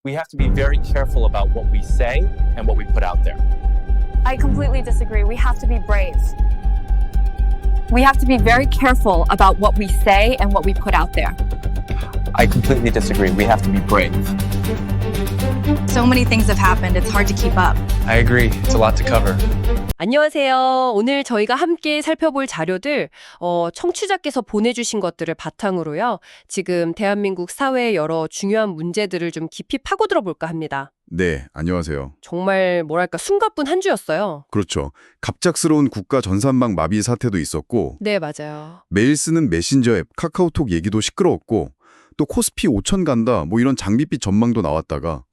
We have to be very careful about what we say and what we put out there. I completely disagree. We have to be brave. We have to be very careful about what we say and what we put out there. I completely disagree. We have to be brave. So many things have happened, it's hard to keep up. I agree. It's a lot to cover. 안녕하세요. 오늘 저희가 함께 살펴볼 자료들, 청취자께서 보내주신 것들을 바탕으로요. 지금 대한민국 사회의 여러 중요한 문제들을 좀 깊이 파고들어 볼까 합니다. 네, 안녕하세요. 정말 뭐랄까 숨가쁜 한 주였어요. 그렇죠. 갑작스러운 국가 전산망 마비 사태도 있었고 네, 맞아요. 매일 쓰는 메신저 앱 카카오톡 얘기도 시끄러웠고 또 코스피 5천 간다 뭐 이런 장밋빛 전망도 나왔다가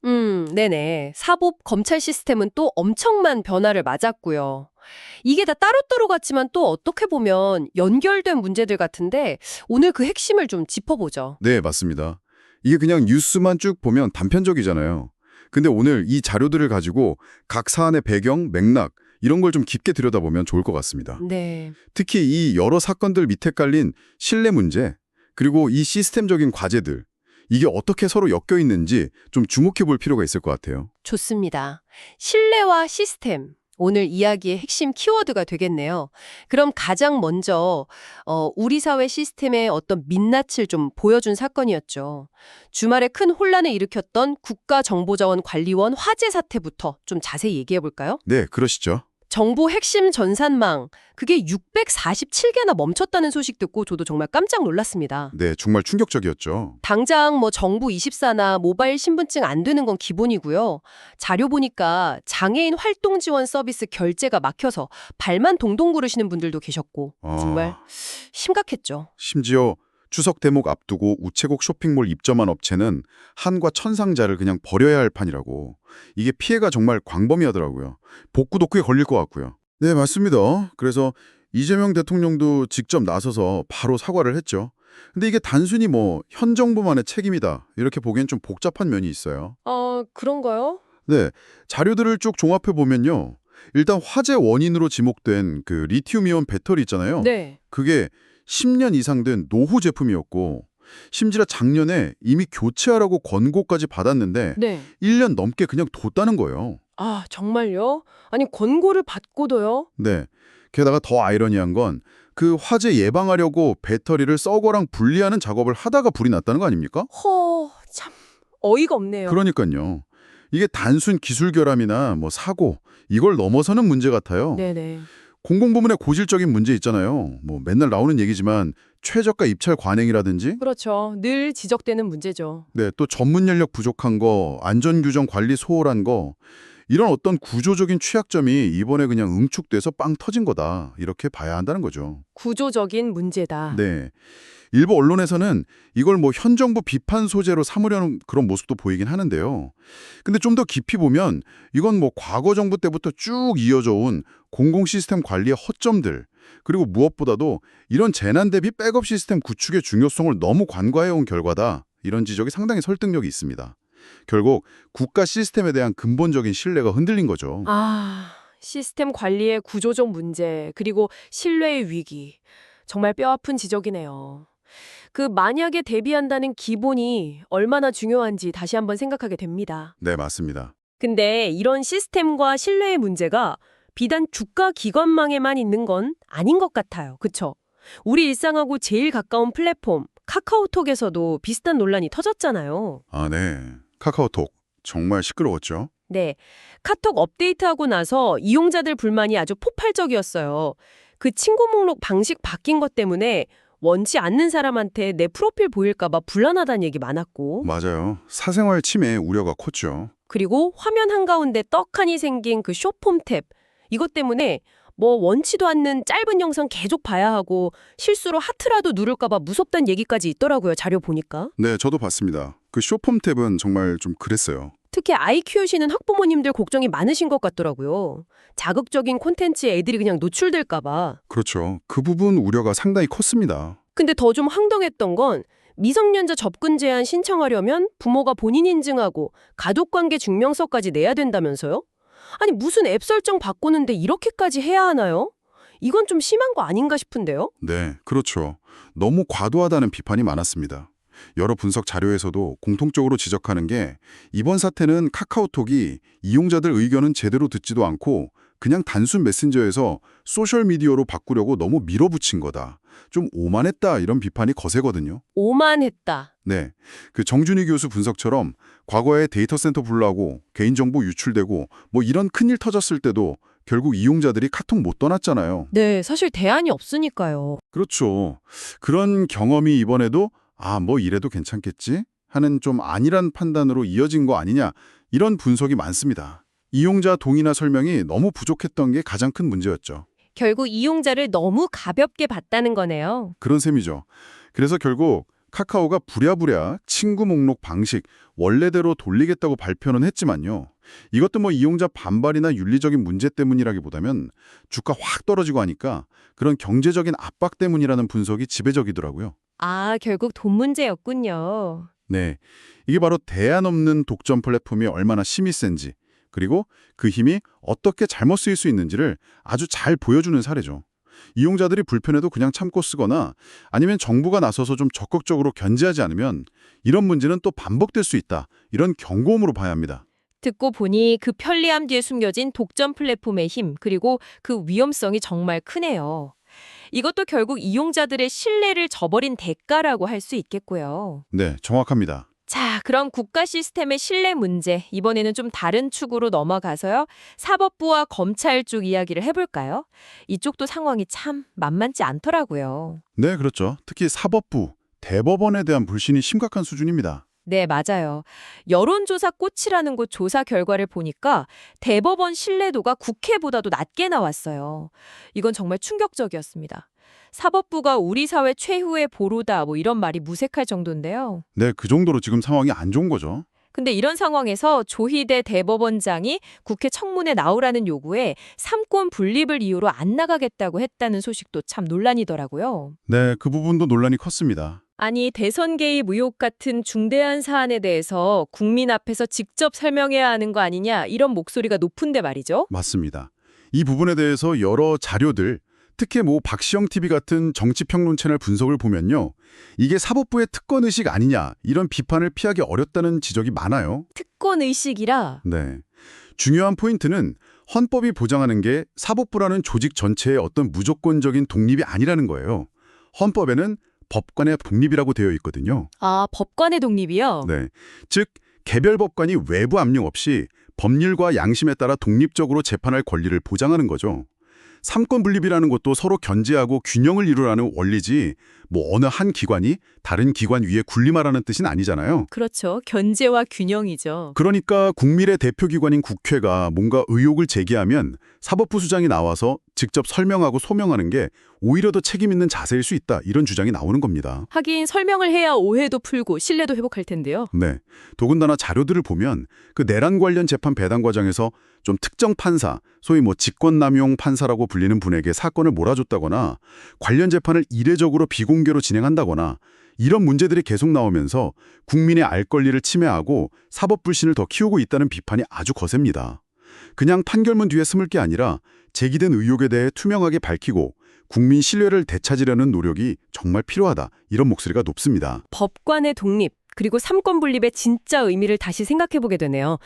네네. 사법 검찰 시스템은 또 엄청난 변화를 맞았고요. 이게 다 따로따로 같지만 또 어떻게 보면 연결된 문제들 같은데 오늘 그 핵심을 좀 짚어보죠. 네, 맞습니다. 이게 그냥 뉴스만 쭉 보면 단편적이잖아요. 근데 오늘 이 자료들을 가지고 각 사안의 배경, 맥락 이런 걸 좀 깊게 들여다보면 좋을 것 같습니다. 네. 특히 이 여러 사건들 밑에 깔린 신뢰 문제 그리고 이 시스템적인 과제들 이게 어떻게 서로 엮여 있는지 좀 주목해 볼 필요가 있을 것 같아요. 좋습니다. 신뢰와 시스템. 오늘 이야기의 핵심 키워드가 되겠네요. 그럼 가장 먼저 우리 사회 시스템의 어떤 민낯을 좀 보여준 사건이었죠. 주말에 큰 혼란을 일으켰던 국가정보자원관리원 화재 사태부터 좀 자세히 얘기해 볼까요? 네, 그러시죠. 정보 핵심 전산망, 그게 647개나 멈췄다는 소식 듣고 저도 정말 깜짝 놀랐습니다. 네, 정말 충격적이었죠. 당장 뭐 정부24나 모바일 신분증 안 되는 건 기본이고요. 자료 보니까 장애인 활동 지원 서비스 결제가 막혀서 발만 동동 구르시는 분들도 계셨고 정말 심각했죠. 심지어 추석 대목 앞두고 우체국 쇼핑몰 입점한 업체는 한과 천상자를 그냥 버려야 할 판이라고. 이게 피해가 정말 광범위하더라고요. 복구도 꽤 걸릴 것 같고요. 네, 맞습니다. 그래서 이재명 대통령도 직접 나서서 바로 사과를 했죠. 근데 이게 단순히 뭐 현 정부만의 책임이다 이렇게 보기엔 좀 복잡한 면이 있어요. 그런가요? 네, 자료들을 쭉 종합해 보면요. 일단 화재 원인으로 지목된 그 리튬이온 배터리 있잖아요. 네. 그게 10년 이상 된 노후 제품이었고 심지어 작년에 이미 교체하라고 권고까지 받았는데 네. 1년 넘게 그냥 뒀다는 거예요. 아, 정말요? 아니, 권고를 받고도요? 네. 게다가 더 아이러니한 건 그 화재 예방하려고 배터리를 서거랑 분리하는 작업을 하다가 불이 났다는 거 아닙니까? 참 어이가 없네요. 그러니까요. 이게 단순 기술 결함이나 뭐 사고 이걸 넘어서는 문제 같아요. 네네. 공공부문의 고질적인 문제 있잖아요. 뭐 맨날 나오는 얘기지만 최저가 입찰 관행이라든지 그렇죠. 늘 지적되는 문제죠. 네, 또 전문 인력 부족한 거, 안전규정 관리 소홀한 거 이런 어떤 구조적인 취약점이 이번에 그냥 응축돼서 빵 터진 거다. 이렇게 봐야 한다는 거죠. 구조적인 문제다. 네. 일부 언론에서는 이걸 뭐 현 정부 비판 소재로 삼으려는 그런 모습도 보이긴 하는데요. 근데 좀 더 깊이 보면 이건 뭐 과거 정부 때부터 쭉 이어져 온 공공 시스템 관리의 허점들 그리고 무엇보다도 이런 재난 대비 백업 시스템 구축의 중요성을 너무 간과해온 결과다. 이런 지적이 상당히 설득력이 있습니다. 결국 국가 시스템에 대한 근본적인 신뢰가 흔들린 거죠. 시스템 관리의 구조적 문제, 그리고 신뢰의 위기. 정말 뼈아픈 지적이네요. 만약에 대비한다는 기본이 얼마나 중요한지 다시 한번 생각하게 됩니다. 네, 맞습니다. 근데 이런 시스템과 신뢰의 문제가 비단 주가 기관망에만 있는 건 아닌 것 같아요. 그쵸? 우리 일상하고 제일 가까운 플랫폼, 카카오톡에서도 비슷한 논란이 터졌잖아요. 네. 카카오톡 정말 시끄러웠죠. 네. 카톡 업데이트하고 나서 이용자들 불만이 아주 폭발적이었어요. 그 친구 목록 방식 바뀐 것 때문에 원치 않는 사람한테 내 프로필 보일까 봐 불안하다는 얘기 많았고. 맞아요. 사생활 침해 우려가 컸죠. 그리고 화면 한가운데 떡하니 생긴 그 숏폼 탭. 이것 때문에 뭐 원치도 않는 짧은 영상 계속 봐야 하고 실수로 하트라도 누를까 봐 무섭다는 얘기까지 있더라고요. 자료 보니까. 네, 저도 봤습니다. 그 쇼폼 탭은 정말 좀 그랬어요. 특히 아이 키우시는 학부모님들 걱정이 많으신 것 같더라고요. 자극적인 콘텐츠에 애들이 그냥 노출될까 봐. 그렇죠. 그 부분 우려가 상당히 컸습니다. 근데 더 좀 황당했던 건 미성년자 접근 제한 신청하려면 부모가 본인 인증하고 가족관계 증명서까지 내야 된다면서요? 아니 무슨 앱 설정 바꾸는데 이렇게까지 해야 하나요? 이건 좀 심한 거 아닌가 싶은데요? 네, 그렇죠. 너무 과도하다는 비판이 많았습니다. 여러 분석 자료에서도 공통적으로 지적하는 게 이번 사태는 카카오톡이 이용자들 의견은 제대로 듣지도 않고 그냥 단순 메신저에서 소셜미디어로 바꾸려고 너무 밀어붙인 거다. 좀 오만했다 이런 비판이 거세거든요. 오만했다. 네, 그 정준희 교수 분석처럼 과거에 데이터 센터 불나고 개인정보 유출되고 뭐 이런 큰일 터졌을 때도 결국 이용자들이 카톡 못 떠났잖아요. 네, 사실 대안이 없으니까요. 그렇죠. 그런 경험이 이번에도 뭐 이래도 괜찮겠지 하는 좀 안일한 판단으로 이어진 거 아니냐 이런 분석이 많습니다. 이용자 동의나 설명이 너무 부족했던 게 가장 큰 문제였죠. 결국 이용자를 너무 가볍게 봤다는 거네요. 그런 셈이죠. 그래서 결국 카카오가 부랴부랴 친구 목록 방식 원래대로 돌리겠다고 발표는 했지만요. 이것도 뭐 이용자 반발이나 윤리적인 문제 때문이라기보다는 주가 확 떨어지고 하니까 그런 경제적인 압박 때문이라는 분석이 지배적이더라고요. 아, 결국 돈 문제였군요. 네, 이게 바로 대안 없는 독점 플랫폼이 얼마나 힘이 센지 그리고 그 힘이 어떻게 잘못 쓰일 수 있는지를 아주 잘 보여주는 사례죠. 이용자들이 불편해도 그냥 참고 쓰거나 아니면 정부가 나서서 좀 적극적으로 견제하지 않으면 이런 문제는 또 반복될 수 있다. 이런 경고음으로 봐야 합니다. 듣고 보니 그 편리함 뒤에 숨겨진 독점 플랫폼의 힘, 그리고 그 위험성이 정말 크네요. 이것도 결국 이용자들의 신뢰를 저버린 대가라고 할 수 있겠고요. 네, 정확합니다. 자, 그럼 국가 시스템의 신뢰 문제, 이번에는 좀 다른 축으로 넘어가서요. 사법부와 검찰 쪽 이야기를 해볼까요? 이쪽도 상황이 참 만만치 않더라고요. 네, 그렇죠. 특히 사법부, 대법원에 대한 불신이 심각한 수준입니다. 네, 맞아요. 여론조사 꽃이라는 곳 조사 결과를 보니까 대법원 신뢰도가 국회보다도 낮게 나왔어요. 이건 정말 충격적이었습니다. 사법부가 우리 사회 최후의 보루다 뭐 이런 말이 무색할 정도인데요. 네, 그 정도로 지금 상황이 안 좋은 거죠. 근데 이런 상황에서 조희대 대법원장이 국회 청문회 나오라는 요구에 삼권 분립을 이유로 안 나가겠다고 했다는 소식도 참 논란이더라고요. 네, 그 부분도 논란이 컸습니다. 아니, 대선 개입 의혹 같은 중대한 사안에 대해서 국민 앞에서 직접 설명해야 하는 거 아니냐 이런 목소리가 높은데 말이죠. 맞습니다. 이 부분에 대해서 여러 자료들, 특히 뭐 박시영 TV 같은 정치평론 채널 분석을 보면요. 이게 사법부의 특권 의식 아니냐 이런 비판을 피하기 어렵다는 지적이 많아요. 특권 의식이라. 네. 중요한 포인트는 헌법이 보장하는 게 사법부라는 조직 전체의 어떤 무조건적인 독립이 아니라는 거예요. 헌법에는 법관의 독립이라고 되어 있거든요. 아, 법관의 독립이요? 네. 즉 개별 법관이 외부 압력 없이 법률과 양심에 따라 독립적으로 재판할 권리를 보장하는 거죠. 삼권 분립이라는 것도 서로 견제하고 균형을 이루라는 원리지 뭐 어느 한 기관이 다른 기관 위에 군림하라는 뜻은 아니잖아요. 그렇죠. 견제와 균형이죠. 그러니까 국민의 대표기관인 국회가 뭔가 의혹을 제기하면 사법부 수장이 나와서 직접 설명하고 소명하는 게 오히려 더 책임 있는 자세일 수 있다. 이런 주장이 나오는 겁니다. 하긴 설명을 해야 오해도 풀고 신뢰도 회복할 텐데요. 네. 더군다나 자료들을 보면 그 내란 관련 재판 배당 과정에서 좀 특정 판사, 소위 뭐 직권남용 판사라고 불리는 분에게 사건을 몰아줬다거나 관련 재판을 이례적으로 비공개로 진행한다거나 이런 문제들이 계속 나오면서 국민의 알 권리를 침해하고 사법 불신을 더 키우고 있다는 비판이 아주 거셉니다. 그냥 판결문 뒤에 숨을 게 아니라 제기된 의혹에 대해 투명하게 밝히고 국민 신뢰를 되찾으려는 노력이 정말 필요하다. 이런 목소리가 높습니다. 법관의 독립, 그리고 삼권 분립의 진짜 의미를 다시 생각해보게 되네요.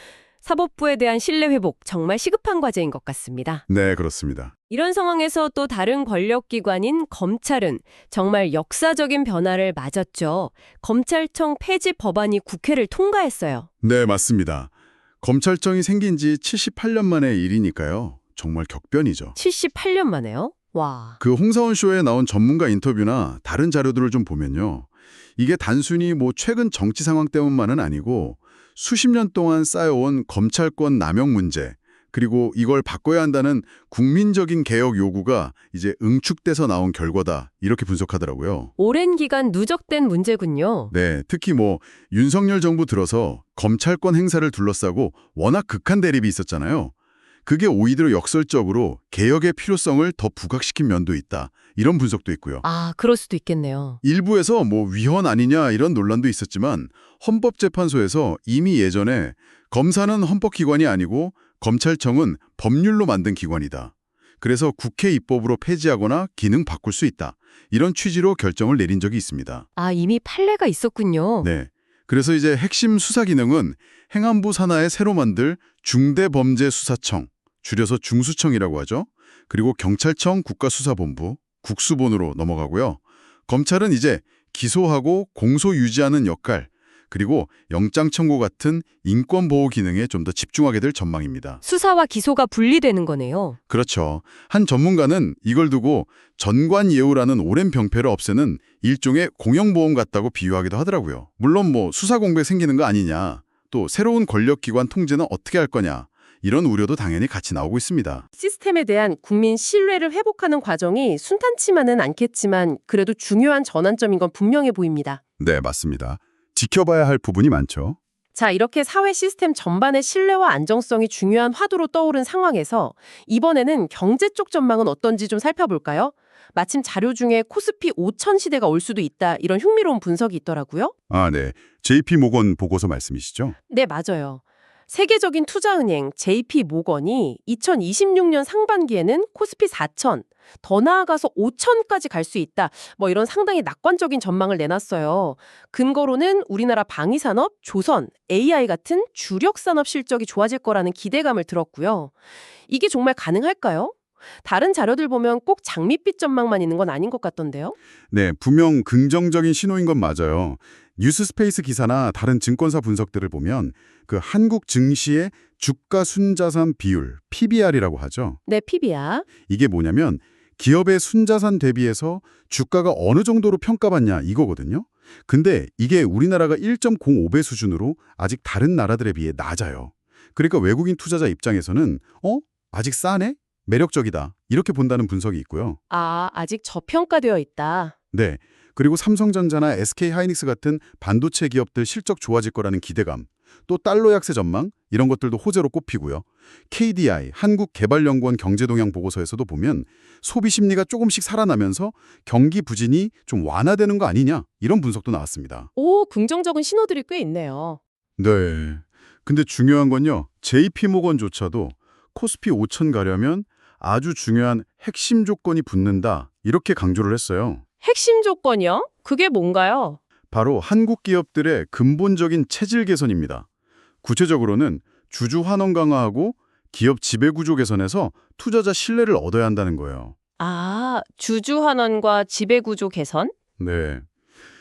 사법부에 대한 신뢰 회복, 정말 시급한 과제인 것 같습니다. 네, 그렇습니다. 이런 상황에서 또 다른 권력기관인 검찰은 정말 역사적인 변화를 맞았죠. 검찰청 폐지 법안이 국회를 통과했어요. 네, 맞습니다. 검찰청이 생긴 지 78년 만의 일이니까요. 정말 격변이죠. 78년 만에요? 와. 그 홍사원 쇼에 나온 전문가 인터뷰나 다른 자료들을 좀 보면요. 이게 단순히 뭐 최근 정치 상황 때문만은 아니고 수십 년 동안 쌓여온 검찰권 남용 문제, 그리고 이걸 바꿔야 한다는 국민적인 개혁 요구가 이제 응축돼서 나온 결과다. 이렇게 분석하더라고요. 오랜 기간 누적된 문제군요. 네, 특히 뭐 윤석열 정부 들어서 검찰권 행사를 둘러싸고 워낙 극한 대립이 있었잖아요. 그게 오히려 역설적으로 개혁의 필요성을 더 부각시킨 면도 있다. 이런 분석도 있고요. 아, 그럴 수도 있겠네요. 일부에서 뭐 위헌 아니냐 이런 논란도 있었지만 헌법재판소에서 이미 예전에 검사는 헌법기관이 아니고 검찰청은 법률로 만든 기관이다. 그래서 국회 입법으로 폐지하거나 기능 바꿀 수 있다. 이런 취지로 결정을 내린 적이 있습니다. 아, 이미 판례가 있었군요. 네. 그래서 이제 핵심 수사 기능은 행안부 산하에 새로 만들 중대범죄수사청, 줄여서 중수청이라고 하죠. 그리고 경찰청 국가수사본부, 국수본으로 넘어가고요. 검찰은 이제 기소하고 공소 유지하는 역할, 그리고 영장 청구 같은 인권 보호 기능에 좀 더 집중하게 될 전망입니다. 수사와 기소가 분리되는 거네요. 그렇죠. 한 전문가는 이걸 두고 전관예우라는 오랜 병폐를 없애는 일종의 공영보험 같다고 비유하기도 하더라고요. 물론 뭐 수사 공백 생기는 거 아니냐, 또 새로운 권력기관 통제는 어떻게 할 거냐, 이런 우려도 당연히 같이 나오고 있습니다. 시스템에 대한 국민 신뢰를 회복하는 과정이 순탄치만은 않겠지만 그래도 중요한 전환점인 건 분명해 보입니다. 네, 맞습니다. 지켜봐야 할 부분이 많죠. 자, 이렇게 사회 시스템 전반의 신뢰와 안정성이 중요한 화두로 떠오른 상황에서 이번에는 경제 쪽 전망은 어떤지 좀 살펴볼까요? 마침 자료 중에 코스피 5천 시대가 올 수도 있다 이런 흥미로운 분석이 있더라고요. 아, 네. JP 모건 보고서 말씀이시죠? 네, 맞아요. 세계적인 투자은행 JP 모건이 2026년 상반기에는 코스피 4천, 더 나아가서 5천까지 갈 수 있다. 뭐 이런 상당히 낙관적인 전망을 내놨어요. 근거로는 우리나라 방위산업, 조선, AI 같은 주력 산업 실적이 좋아질 거라는 기대감을 들었고요. 이게 정말 가능할까요? 다른 자료들 보면 꼭 장밋빛 전망만 있는 건 아닌 것 같던데요. 네, 분명 긍정적인 신호인 건 맞아요. 뉴스스페이스 기사나 다른 증권사 분석들을 보면 그 한국 증시의 주가 순자산 비율, PBR이라고 하죠. 네, PBR. 이게 뭐냐면 기업의 순자산 대비해서 주가가 어느 정도로 평가받냐 이거거든요. 근데 이게 우리나라가 1.05배 수준으로 아직 다른 나라들에 비해 낮아요. 그러니까 외국인 투자자 입장에서는 아직 싸네? 매력적이다. 이렇게 본다는 분석이 있고요. 아, 아직 저평가되어 있다. 네. 그리고 삼성전자나 SK하이닉스 같은 반도체 기업들 실적 좋아질 거라는 기대감, 또 달러 약세 전망 이런 것들도 호재로 꼽히고요. KDI, 한국개발연구원 경제동향 보고서에서도 보면 소비 심리가 조금씩 살아나면서 경기 부진이 좀 완화되는 거 아니냐 이런 분석도 나왔습니다. 오, 긍정적인 신호들이 꽤 있네요. 네. 근데 중요한 건요. JP모건조차도 코스피 5천 가려면 아주 중요한 핵심 조건이 붙는다 이렇게 강조를 했어요. 핵심 조건이요? 그게 뭔가요? 바로 한국 기업들의 근본적인 체질 개선입니다. 구체적으로는 주주 환원 강화하고 기업 지배구조 개선에서 투자자 신뢰를 얻어야 한다는 거예요. 아, 주주 환원과 지배구조 개선? 네.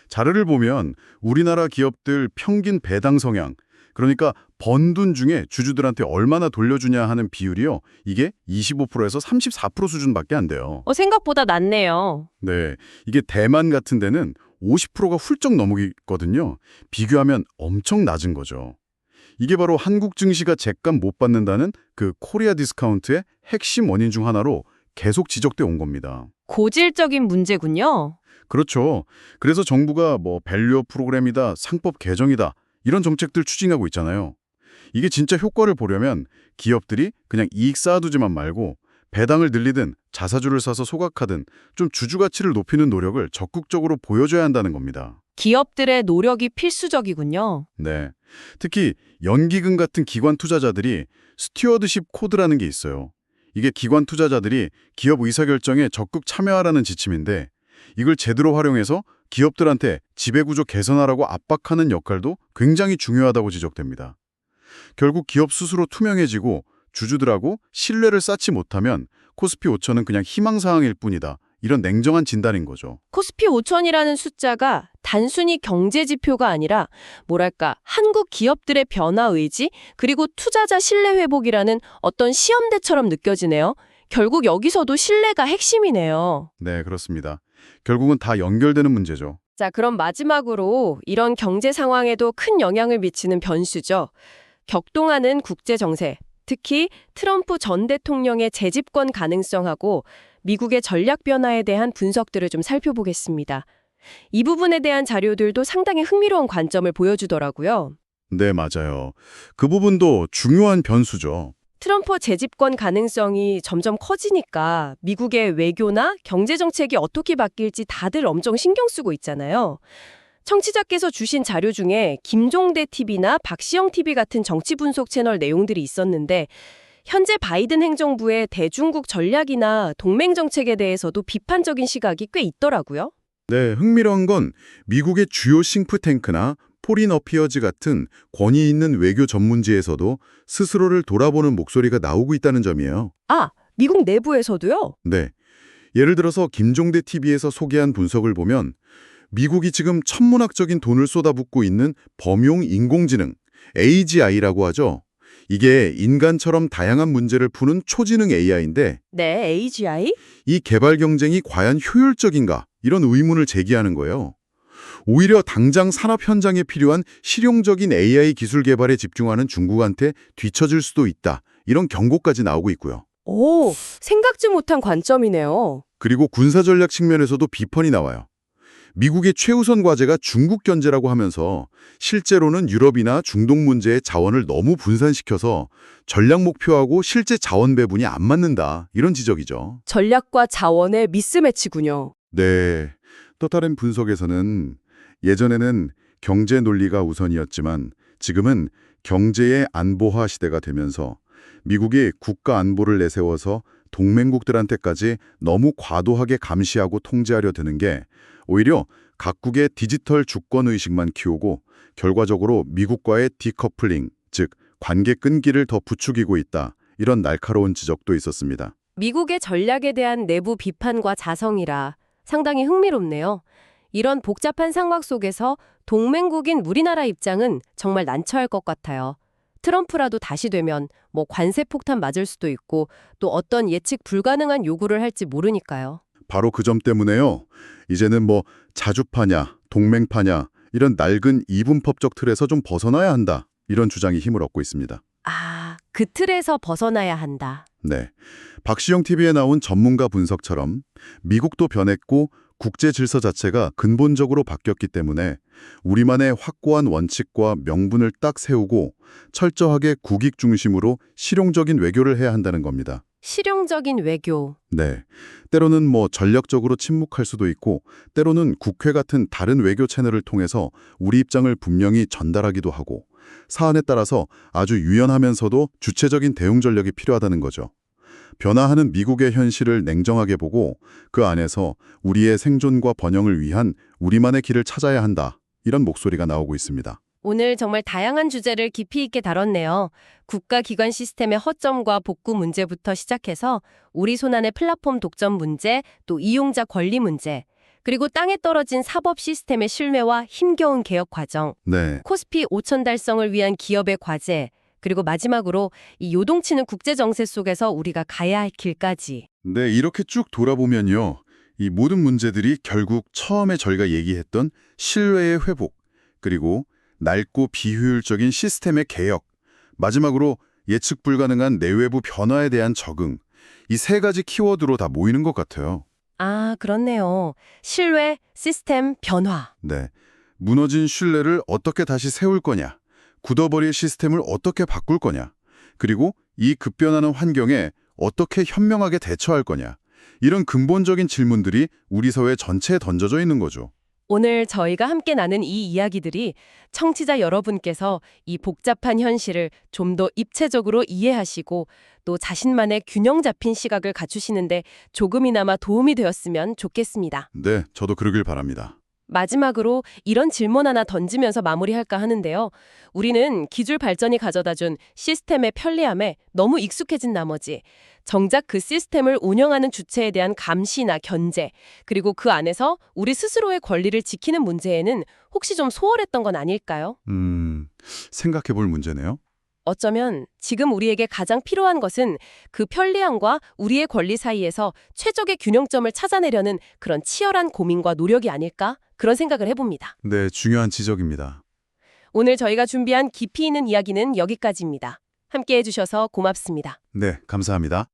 자료를 보면 우리나라 기업들 평균 배당 성향, 그러니까 번 돈 중에 주주들한테 얼마나 돌려주냐 하는 비율이요. 이게 25%에서 34% 수준밖에 안 돼요. 생각보다 낮네요. 네. 이게 대만 같은 데는 50%가 훌쩍 넘기거든요. 비교하면 엄청 낮은 거죠. 이게 바로 한국 증시가 젬감 못 받는다는 그 코리아 디스카운트의 핵심 원인 중 하나로 계속 지적돼 온 겁니다. 고질적인 문제군요. 그렇죠. 그래서 정부가 뭐 밸류업 프로그램이다, 상법 개정이다 이런 정책들 추진하고 있잖아요. 이게 진짜 효과를 보려면 기업들이 그냥 이익 쌓아두지만 말고 배당을 늘리든 자사주를 사서 소각하든 좀 주주 가치를 높이는 노력을 적극적으로 보여줘야 한다는 겁니다. 기업들의 노력이 필수적이군요. 네. 특히 연기금 같은 기관 투자자들이 스튜어드십 코드라는 게 있어요. 이게 기관 투자자들이 기업 의사결정에 적극 참여하라는 지침인데 이걸 제대로 활용해서 기업들한테 지배구조 개선하라고 압박하는 역할도 굉장히 중요하다고 지적됩니다. 결국 기업 스스로 투명해지고 주주들하고 신뢰를 쌓지 못하면 코스피 5천은 그냥 희망사항일 뿐이다. 이런 냉정한 진단인 거죠. 코스피 5천이라는 숫자가 단순히 경제 지표가 아니라 뭐랄까 한국 기업들의 변화 의지 그리고 투자자 신뢰 회복이라는 어떤 시험대처럼 느껴지네요. 결국 여기서도 신뢰가 핵심이네요. 네, 그렇습니다. 결국은 다 연결되는 문제죠. 자, 그럼 마지막으로 이런 경제 상황에도 큰 영향을 미치는 변수죠. 격동하는 국제 정세, 특히 트럼프 전 대통령의 재집권 가능성하고 미국의 전략 변화에 대한 분석들을 좀 살펴보겠습니다. 이 부분에 대한 자료들도 상당히 흥미로운 관점을 보여주더라고요. 네, 맞아요. 그 부분도 중요한 변수죠. 트럼프 재집권 가능성이 점점 커지니까 미국의 외교나 경제 정책이 어떻게 바뀔지 다들 엄청 신경 쓰고 있잖아요. 청취자께서 주신 자료 중에 김종대 TV나 박시영 TV 같은 정치 분석 채널 내용들이 있었는데 현재 바이든 행정부의 대중국 전략이나 동맹 정책에 대해서도 비판적인 시각이 꽤 있더라고요. 네, 흥미로운 건 미국의 주요 싱크탱크나 포린 어피어즈 같은 권위 있는 외교 전문지에서도 스스로를 돌아보는 목소리가 나오고 있다는 점이에요. 아, 미국 내부에서도요? 네. 예를 들어서 김종대 TV에서 소개한 분석을 보면 미국이 지금 천문학적인 돈을 쏟아붓고 있는 범용 인공지능, AGI라고 하죠. 이게 인간처럼 다양한 문제를 푸는 초지능 AI인데 네, AGI? 이 개발 경쟁이 과연 효율적인가? 이런 의문을 제기하는 거예요. 오히려 당장 산업 현장에 필요한 실용적인 AI 기술 개발에 집중하는 중국한테 뒤처질 수도 있다. 이런 경고까지 나오고 있고요. 오, 생각지 못한 관점이네요. 그리고 군사전략 측면에서도 비판이 나와요. 미국의 최우선 과제가 중국 견제라고 하면서 실제로는 유럽이나 중동 문제의 자원을 너무 분산시켜서 전략 목표하고 실제 자원 배분이 안 맞는다. 이런 지적이죠. 전략과 자원의 미스매치군요. 네. 또 다른 분석에서는 예전에는 경제 논리가 우선이었지만 지금은 경제의 안보화 시대가 되면서 미국이 국가 안보를 내세워서 동맹국들한테까지 너무 과도하게 감시하고 통제하려 드는 게 오히려 각국의 디지털 주권의식만 키우고 결과적으로 미국과의 디커플링, 즉 관계 끈기를 더 부추기고 있다. 이런 날카로운 지적도 있었습니다. 미국의 전략에 대한 내부 비판과 자성이라 상당히 흥미롭네요. 이런 복잡한 상황 속에서 동맹국인 우리나라 입장은 정말 난처할 것 같아요. 트럼프라도 다시 되면 뭐 관세 폭탄 맞을 수도 있고 또 어떤 예측 불가능한 요구를 할지 모르니까요. 바로 그 점 때문에요. 이제는 뭐 자주파냐, 동맹파냐 이런 낡은 이분법적 틀에서 좀 벗어나야 한다. 이런 주장이 힘을 얻고 있습니다. 아, 그 틀에서 벗어나야 한다. 네. 박시영 TV에 나온 전문가 분석처럼 미국도 변했고 국제 질서 자체가 근본적으로 바뀌었기 때문에 우리만의 확고한 원칙과 명분을 딱 세우고 철저하게 국익 중심으로 실용적인 외교를 해야 한다는 겁니다. 실용적인 외교. 네. 때로는 뭐 전략적으로 침묵할 수도 있고 때로는 국회 같은 다른 외교 채널을 통해서 우리 입장을 분명히 전달하기도 하고 사안에 따라서 아주 유연하면서도 주체적인 대응 전략이 필요하다는 거죠. 변화하는 미국의 현실을 냉정하게 보고 그 안에서 우리의 생존과 번영을 위한 우리만의 길을 찾아야 한다. 이런 목소리가 나오고 있습니다. 오늘 정말 다양한 주제를 깊이 있게 다뤘네요. 국가기관 시스템의 허점과 복구 문제부터 시작해서 우리 손안의 플랫폼 독점 문제, 또 이용자 권리 문제, 그리고 땅에 떨어진 사법 시스템의 신뢰와 힘겨운 개혁 과정, 네. 코스피 5천 달성을 위한 기업의 과제, 그리고 마지막으로 이 요동치는 국제 정세 속에서 우리가 가야 할 길까지. 네, 이렇게 쭉 돌아보면요. 이 모든 문제들이 결국 처음에 저희가 얘기했던 신뢰의 회복, 그리고 낡고 비효율적인 시스템의 개혁, 마지막으로 예측 불가능한 내외부 변화에 대한 적응, 이 세 가지 키워드로 다 모이는 것 같아요. 아, 그렇네요. 신뢰, 시스템, 변화. 네, 무너진 신뢰를 어떻게 다시 세울 거냐, 굳어버릴 시스템을 어떻게 바꿀 거냐, 그리고 이 급변하는 환경에 어떻게 현명하게 대처할 거냐, 이런 근본적인 질문들이 우리 사회 전체에 던져져 있는 거죠. 오늘 저희가 함께 나눈 이 이야기들이 청취자 여러분께서 이 복잡한 현실을 좀 더 입체적으로 이해하시고 또 자신만의 균형 잡힌 시각을 갖추시는데 조금이나마 도움이 되었으면 좋겠습니다. 네, 저도 그러길 바랍니다. 마지막으로 이런 질문 하나 던지면서 마무리할까 하는데요. 우리는 기술 발전이 가져다준 시스템의 편리함에 너무 익숙해진 나머지 정작 그 시스템을 운영하는 주체에 대한 감시나 견제, 그리고 그 안에서 우리 스스로의 권리를 지키는 문제에는 혹시 좀 소홀했던 건 아닐까요? 생각해 볼 문제네요. 어쩌면 지금 우리에게 가장 필요한 것은 그 편리함과 우리의 권리 사이에서 최적의 균형점을 찾아내려는 그런 치열한 고민과 노력이 아닐까? 그런 생각을 해봅니다. 네, 중요한 지적입니다. 오늘 저희가 준비한 깊이 있는 이야기는 여기까지입니다. 함께 해주셔서 고맙습니다. 네, 감사합니다.